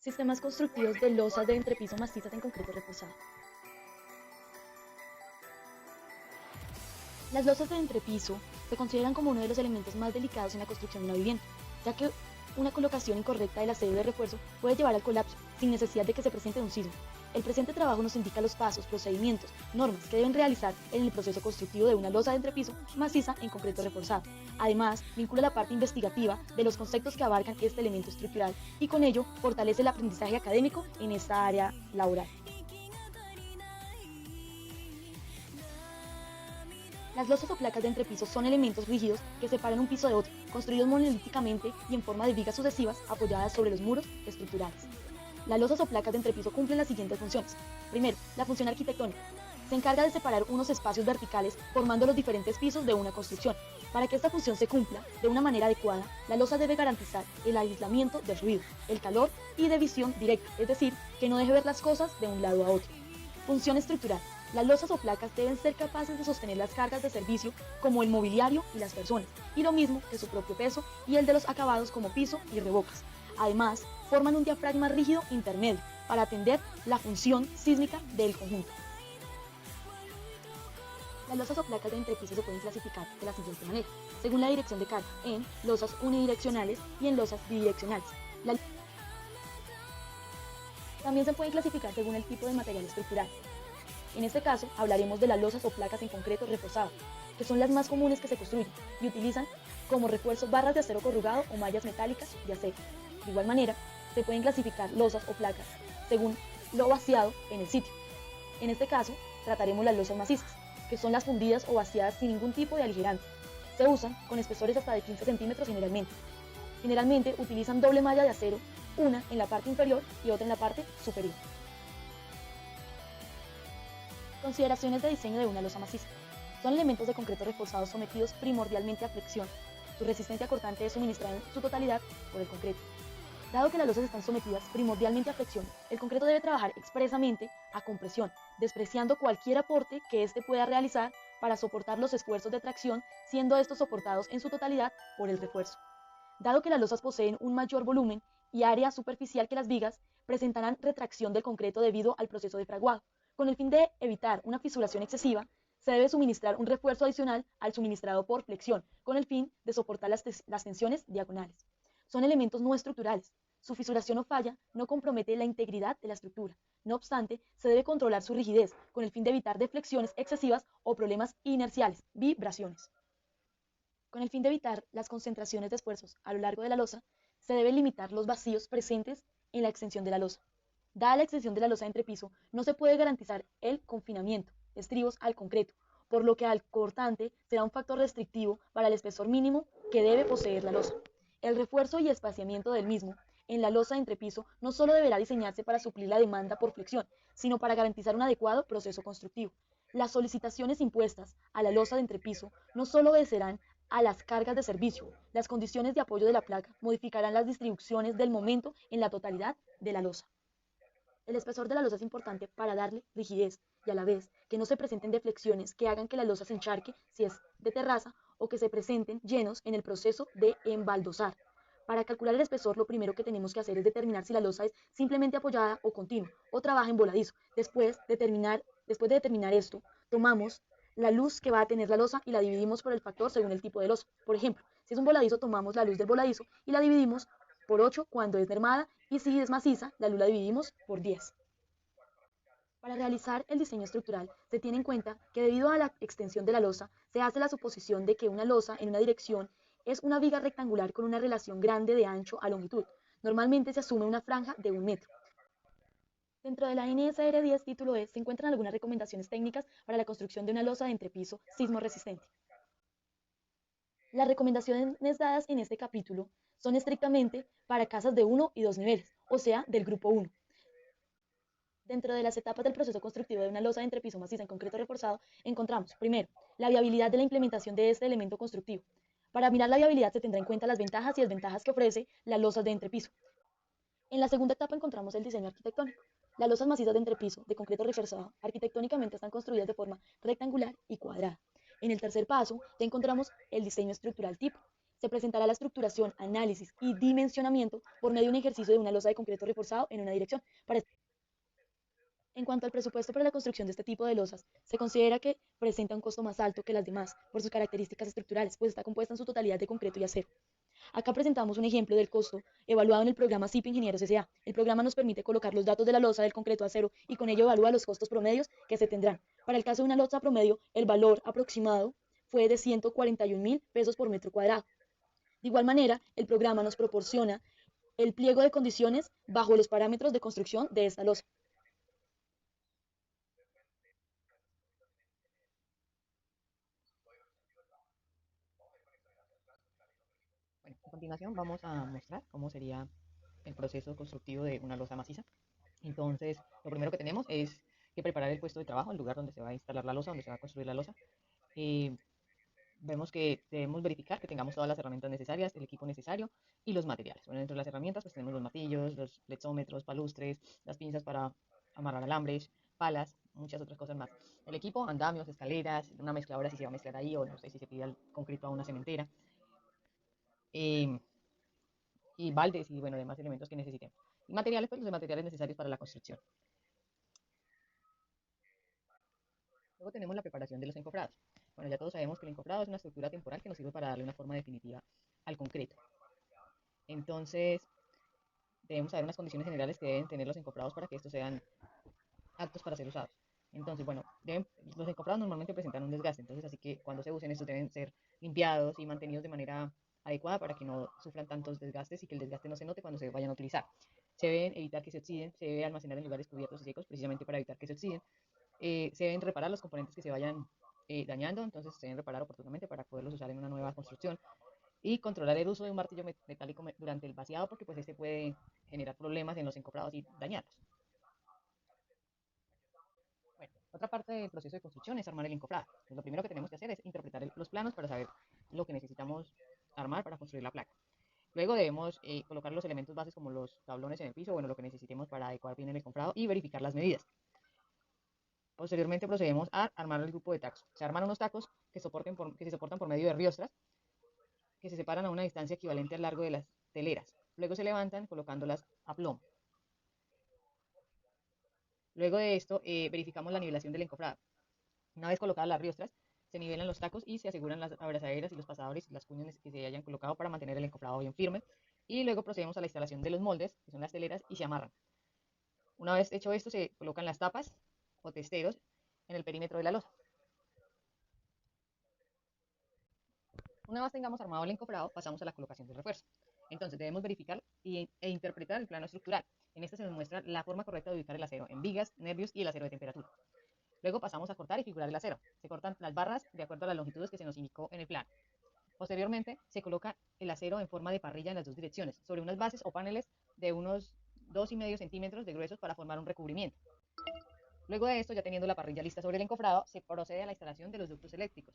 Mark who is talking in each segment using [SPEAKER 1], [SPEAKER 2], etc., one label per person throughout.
[SPEAKER 1] Sistemas constructivos de losas de entrepiso macizas en concreto reforzado. Las losas de entrepiso se consideran como uno de los elementos más delicados en la construcción de una vivienda, ya que una colocación incorrecta de la serie de refuerzo puede llevar al colapso sin necesidad de que se presente un sismo. El presente trabajo nos indica los pasos, procedimientos, normas que deben realizar en el proceso constructivo de una losa de entrepiso maciza en concreto reforzado. Además, vincula la parte investigativa de los conceptos que abarcan este elemento estructural y con ello fortalece el aprendizaje académico en esta área laboral. Las losas o placas de entrepiso son elementos rígidos que separan un piso de otro, construidos monolíticamente y en forma de vigas sucesivas apoyadas sobre los muros estructurales. Las losas o placas de entrepiso cumplen las siguientes funciones. Primero, la función arquitectónica. Se encarga de separar unos espacios verticales formando los diferentes pisos de una construcción. Para que esta función se cumpla de una manera adecuada, la losa debe garantizar el aislamiento del ruido, el calor y de visión directa, es decir, que no deje ver las cosas de un lado a otro. Función estructural. Las losas o placas deben ser capaces de sostener las cargas de servicio como el mobiliario y las personas, y lo mismo que su propio peso y el de los acabados como piso y rebocas. Además, forman un diafragma rígido intermedio para atender la función sísmica del conjunto. Las losas o placas de entrepiso se pueden clasificar de la siguiente manera, según la dirección de carga, en losas unidireccionales y en losas bidireccionales. También se pueden clasificar según el tipo de material estructural. En este caso, hablaremos de las losas o placas en concreto reforzadas, que son las más comunes que se construyen y utilizan como refuerzo barras de acero corrugado o mallas metálicas de acero. De igual manera, se pueden clasificar losas o placas según lo vaciado en el sitio. En este caso, trataremos las losas macizas, que son las fundidas o vaciadas sin ningún tipo de aligerante. Se usan con espesores hasta de 15 centímetros generalmente. Generalmente utilizan doble malla de acero, una en la parte inferior y otra en la parte superior. Consideraciones de diseño de una losa maciza. Son elementos de concreto reforzados sometidos primordialmente a flexión. Su resistencia cortante es suministrada en su totalidad por el concreto. Dado que las losas están sometidas primordialmente a flexión, el concreto debe trabajar expresamente a compresión, despreciando cualquier aporte que éste pueda realizar para soportar los esfuerzos de tracción, siendo estos soportados en su totalidad por el refuerzo. Dado que las losas poseen un mayor volumen y área superficial que las vigas, presentarán retracción del concreto debido al proceso de fraguado. Con el fin de evitar una fisuración excesiva, se debe suministrar un refuerzo adicional al suministrado por flexión, con el fin de soportar las tensiones diagonales. Son elementos no estructurales. Su fisuración o falla no compromete la integridad de la estructura. No obstante, se debe controlar su rigidez, con el fin de evitar deflexiones excesivas o problemas inerciales, vibraciones. Con el fin de evitar las concentraciones de esfuerzos a lo largo de la losa, se deben limitar los vacíos presentes en la extensión de la losa. Dada la extensión de la losa de entrepiso, no se puede garantizar el confinamiento de estribos al concreto, por lo que al cortante será un factor restrictivo para el espesor mínimo que debe poseer la losa. El refuerzo y espaciamiento del mismo en la losa de entrepiso no solo deberá diseñarse para suplir la demanda por flexión, sino para garantizar un adecuado proceso constructivo. Las solicitaciones impuestas a la losa de entrepiso no solo obedecerán a las cargas de servicio, las condiciones de apoyo de la placa modificarán las distribuciones del momento en la totalidad de la losa. El espesor de la losa es importante para darle rigidez y a la vez que no se presenten deflexiones que hagan que la losa se encharque si es de terraza o que se presenten llenos en el proceso de embaldosar. Para calcular el espesor, lo primero que tenemos que hacer es determinar si la losa es simplemente apoyada o continua o trabaja en voladizo. Después de determinar esto, tomamos la luz que va a tener la losa y la dividimos por el factor según el tipo de losa. Por ejemplo, si es un voladizo, tomamos la luz del voladizo y la dividimos por 8 cuando es mermada y si es maciza, la luz la dividimos por 10. Para realizar el diseño estructural, se tiene en cuenta que debido a la extensión de la losa, se hace la suposición de que una losa en una dirección es una viga rectangular con una relación grande de ancho a longitud. Normalmente se asume una franja de 1 metro. Dentro de la NSR 10 título E se encuentran algunas recomendaciones técnicas para la construcción de una losa de entrepiso sismo resistente. Las recomendaciones dadas en este capítulo son estrictamente para casas de 1 y 2 niveles, o sea, del grupo 1. Dentro de las etapas del proceso constructivo de una losa de entrepiso maciza en concreto reforzado, encontramos, primero, la viabilidad de la implementación de este elemento constructivo. Para mirar la viabilidad se tendrá en cuenta las ventajas y desventajas que ofrece las losas de entrepiso. En la segunda etapa encontramos el diseño arquitectónico. Las losas macizas de entrepiso de concreto reforzado arquitectónicamente están construidas de forma rectangular y cuadrada. En el tercer paso ya encontramos el diseño estructural tipo. Se presentará la estructuración, análisis y dimensionamiento por medio de un ejercicio de una losa de concreto reforzado en una dirección. En cuanto al presupuesto para la construcción de este tipo de losas, se considera que presenta un costo más alto que las demás por sus características estructurales, pues está compuesta en su totalidad de concreto y acero. Acá presentamos un ejemplo del costo evaluado en el programa CIP Ingenieros S.A. El programa nos permite colocar los datos de la losa del concreto acero y con ello evalúa los costos promedios que se tendrán. Para el caso de una losa promedio, el valor aproximado fue de 141.000 pesos por metro cuadrado. De igual manera, el programa nos proporciona el pliego de condiciones bajo los parámetros de construcción de esta losa.
[SPEAKER 2] Bueno, a continuación vamos a mostrar cómo sería el proceso constructivo de una losa maciza. Entonces, lo primero que tenemos es que preparar el puesto de trabajo, el lugar donde se va a instalar la losa, donde se va a construir la losa. Eh, Vemos que debemos verificar que tengamos todas las herramientas necesarias, el equipo necesario y los materiales. Bueno, dentro de las herramientas pues tenemos los martillos, los flexómetros, palustres, las pinzas para amarrar alambres, palas, muchas otras cosas más. El equipo, andamios, escaleras, una mezcladora si se va a mezclar ahí o no sé si se pide el concreto a una cementera. Eh, y baldes y bueno, demás elementos que necesitemos. Y materiales, pues los materiales necesarios para la construcción. Luego tenemos la preparación de los encofrados. Bueno, ya todos sabemos que el encofrado es una estructura temporal que nos sirve para darle una forma definitiva al concreto. Entonces, debemos saber unas condiciones generales que deben tener los encofrados para que estos sean aptos para ser usados. Entonces, bueno, los encofrados normalmente presentan un desgaste, entonces así que cuando se usen estos deben ser limpiados y mantenidos de manera adecuada para que no sufran tantos desgastes y que el desgaste no se note cuando se vayan a utilizar. Se deben evitar que se oxiden, se debe almacenar en lugares cubiertos y secos precisamente para evitar que se oxiden. Se deben reparar los componentes que se vayan dañando, entonces se deben reparar oportunamente para poderlos usar en una nueva construcción y controlar el uso de un martillo metálico durante el vaciado porque pues este puede generar problemas en los encofrados y dañarlos. Bueno, otra parte del proceso de construcción es armar el encofrado. Pues lo primero que tenemos que hacer es interpretar los planos para saber lo que necesitamos armar para construir la placa. Luego debemos colocar los elementos bases como los tablones en el piso, bueno, lo que necesitemos para adecuar bien el encofrado y verificar las medidas. Posteriormente procedemos a armar el grupo de tacos. Se arman unos tacos que se soportan por medio de riostras que se separan a una distancia equivalente al largo de las teleras. Luego se levantan colocándolas a plomo. Luego de esto verificamos la nivelación del encofrado. Una vez colocadas las riostras, se nivelan los tacos y se aseguran las abrazaderas y los pasadores y las cuñas que se hayan colocado para mantener el encofrado bien firme. Y luego procedemos a la instalación de los moldes, que son las teleras, y se amarran. Una vez hecho esto, se colocan las tapas o testeros en el perímetro de la losa. Una vez tengamos armado el encofrado, pasamos a la colocación del refuerzo. Entonces debemos verificar e interpretar el plano estructural. En este se nos muestra la forma correcta de ubicar el acero en vigas, nervios y el acero de temperatura. Luego pasamos a cortar y figurar el acero. Se cortan las barras de acuerdo a las longitudes que se nos indicó en el plano. Posteriormente, se coloca el acero en forma de parrilla en las dos direcciones, sobre unas bases o paneles de unos 2,5 centímetros de gruesos para formar un recubrimiento. Luego de esto, ya teniendo la parrilla lista sobre el encofrado, se procede a la instalación de los ductos eléctricos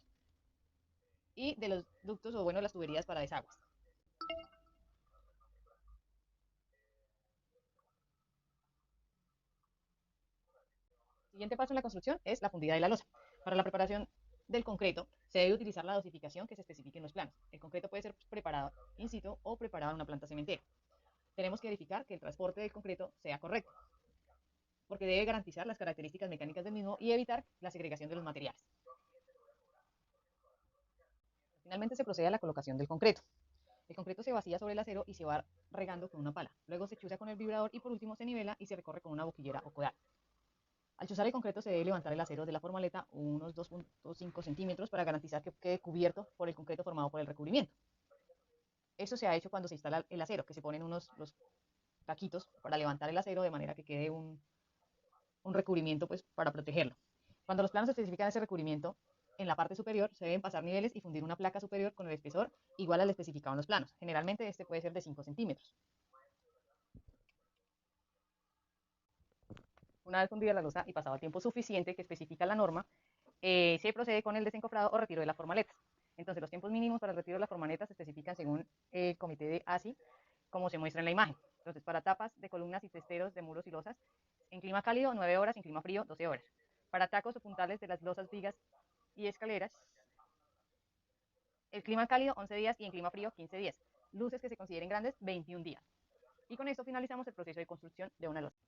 [SPEAKER 2] y de los ductos o bueno, las tuberías para desagües. El siguiente paso en la construcción es la fundida de la losa. Para la preparación del concreto, se debe utilizar la dosificación que se especifique en los planos. El concreto puede ser preparado in situ o preparado en una planta cementera. Tenemos que verificar que el transporte del concreto sea correcto, porque debe garantizar las características mecánicas del mismo y evitar la segregación de los materiales. Finalmente se procede a la colocación del concreto. El concreto se vacía sobre el acero y se va regando con una pala. Luego se chuza con el vibrador y por último se nivela y se recorre con una boquillera o codal. Al chuzar el concreto se debe levantar el acero de la formaleta unos 2,5 centímetros para garantizar que quede cubierto por el concreto formado por el recubrimiento. Eso se ha hecho cuando se instala el acero, que se ponen los taquitos para levantar el acero de manera que quede un recubrimiento pues, para protegerlo. Cuando los planos especifican ese recubrimiento, en la parte superior se deben pasar niveles y fundir una placa superior con el espesor igual al especificado en los planos. Generalmente este puede ser de 5 centímetros. Una vez fundida la losa y pasado el tiempo suficiente que especifica la norma, se procede con el desencofrado o retiro de las formaletas. Entonces, los tiempos mínimos para el retiro de las formaletas se especifican según el comité de ASI, como se muestra en la imagen. Entonces, para tapas de columnas y testeros de muros y losas, en clima cálido 9 horas, en clima frío 12 horas. Para tacos o puntales de las losas, vigas y escaleras, El clima cálido 11 días y en clima frío 15 días. Luces que se consideren grandes 21 días. Y con esto finalizamos el proceso de construcción de una losa.